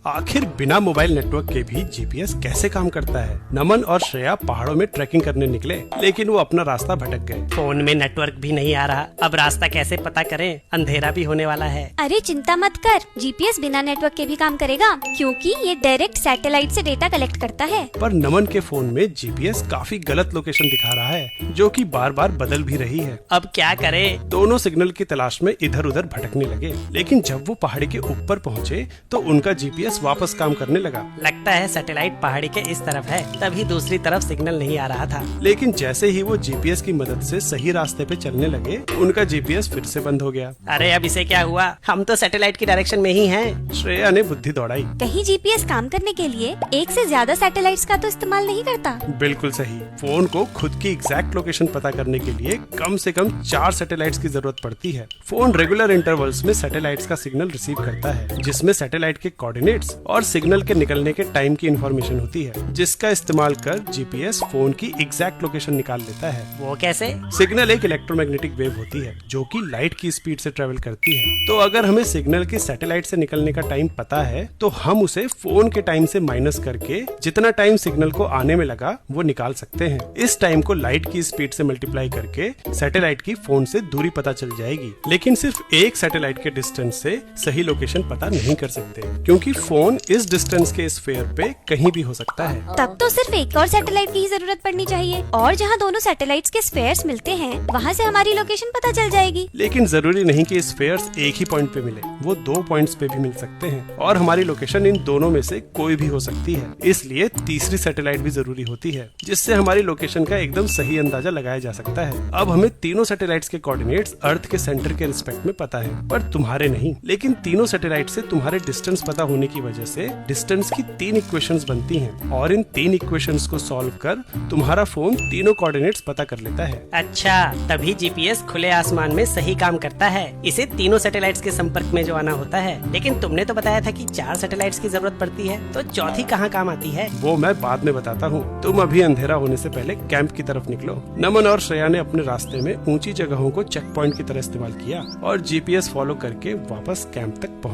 आखिर बिना mobile network के भी जीपीएस कैसे काम करता है। नमन और श्रेया पहाड़ों में ट्रैकिंग करने निकले, लेकिन वो अपना रास्ता भटक गए। फोन में नेटवर्क भी नहीं आ रहा, अब रास्ता कैसे पता करें, अंधेरा भी होने वाला है। अरे चिंता मत कर, जीपीएस बिना नेटवर्क के भी काम करेगा, क्योंकि ये डायरेक्ट सैटेलाइट से डेटा कलेक्ट करता है। पर नमन के फोन में जीपीएस काफी गलत लोकेशन दिखा रहा है, जो कि बार बार बदल भी रही है। अब क्या करें? दोनों सिग्नल की तलाश में इधर उधर भटकने लगे, लेकिन जब वो पहाड़ी के ऊपर पहुँचे तो उनका जीपीएस वापस काम करने लगा। लगता है सैटेलाइट पहाड़ी के इस तरफ है, तभी दूसरी तरफ सिग्नल नहीं आ रहा था। लेकिन जैसे ही वो जीपीएस की मदद से सही रास्ते पे चलने लगे, उनका जीपीएस फिर से बंद हो गया। अरे अब इसे क्या हुआ? हम तो सैटेलाइट की डायरेक्शन में ही हैं। श्रेया ने बुद्धि दौड़ाई। कहीं जीपीएस काम करने के लिए एक से ज्यादा सैटेलाइट्स का तो इस्तेमाल नहीं करता? बिल्कुल सही। फोन को खुद की एग्जैक्ट लोकेशन पता करने के लिए कम से कम 4 सैटेलाइट्स की जरूरत पड़ती है। फोन रेगुलर इंटरवल्स में सैटेलाइट्स का सिग्नल रिसीव करता है, जिसमें सैटेलाइट के कोऑर्डिनेट्स और सिग्नल के निकलने के टाइम की इंफॉर्मेशन होती है, जिसका इस्तेमाल कर जीपीएस फोन की एग्जैक्ट लोकेशन निकाल लेता है। वो कैसे? सिग्नल एक इलेक्ट्रोमैग्नेटिक वेव होती है, जो कि लाइट की स्पीड से ट्रेवल करती है। तो अगर हमें सिग्नल के सैटेलाइट से निकलने का टाइम पता है, तो हम उसे फोन के टाइम से माइनस करके जितना टाइम सिग्नल को आने में लगा वो निकाल सकते हैं। इस टाइम को लाइट की स्पीड से मल्टीप्लाई करके सैटेलाइट की फोन से दूरी पता चल जाएगी। लेकिन सिर्फ एक सैटेलाइट के डिस्टेंस से सही लोकेशन पता नहीं कर सकते, क्योंकि फोन इस डिस्टेंस के स्फीयर पे कहीं भी हो सकता है। तब तो सिर्फ एक और सैटेलाइट की ही जरूरत पड़नी चाहिए, और जहाँ दोनों सैटेलाइट्स के स्फेयर्स मिलते हैं वहाँ से हमारी लोकेशन पता चल जाएगी। लेकिन जरूरी नहीं कि स्फेयर्स एक ही पॉइंट पे मिले, वो 2 पॉइंट्स पे भी मिल सकते हैं, और हमारी लोकेशन इन दोनों में से कोई भी हो सकती है। इसलिए तीसरी सैटेलाइट भी जरूरी होती है, जिससे हमारी लोकेशन का एकदम सही अंदाजा लगाया जा सकता है। अब हमें तीनों सैटेलाइट्स के कोऑर्डिनेट्स अर्थ के सेंटर के रिस्पेक्ट में पता है, पर तुम्हारे नहीं। लेकिन तीनों सैटेलाइट से तुम्हारे डिस्टेंस पता होने की वजह से डिस्टेंस की 3 इक्वेशंस बनती हैं, और इन 3 इक्वेशंस को सॉल्व कर तुम्हारा फोन तीनों कोऑर्डिनेट्स पता कर लेता है। अच्छा, तभी जीपीएस खुले आसमान में सही काम करता है। इसे तीनों सैटेलाइट्स के संपर्क में जो आना होता है। लेकिन तुमने तो बताया था कि 4 सैटेलाइट्स की जरूरत पड़ती है, तो चौथी कहाँ काम आती है? वो मैं बाद में बताता हूँ। तुम अभी अंधेरा होने से पहले कैंप की तरफ निकलो। नमन और श्रेया ने अपने रास्ते में ऊंची जगहों को चेक पॉइंट की तरह इस्तेमाल किया और जीपीएस फॉलो करके वापस कैंप तक पहुँचे।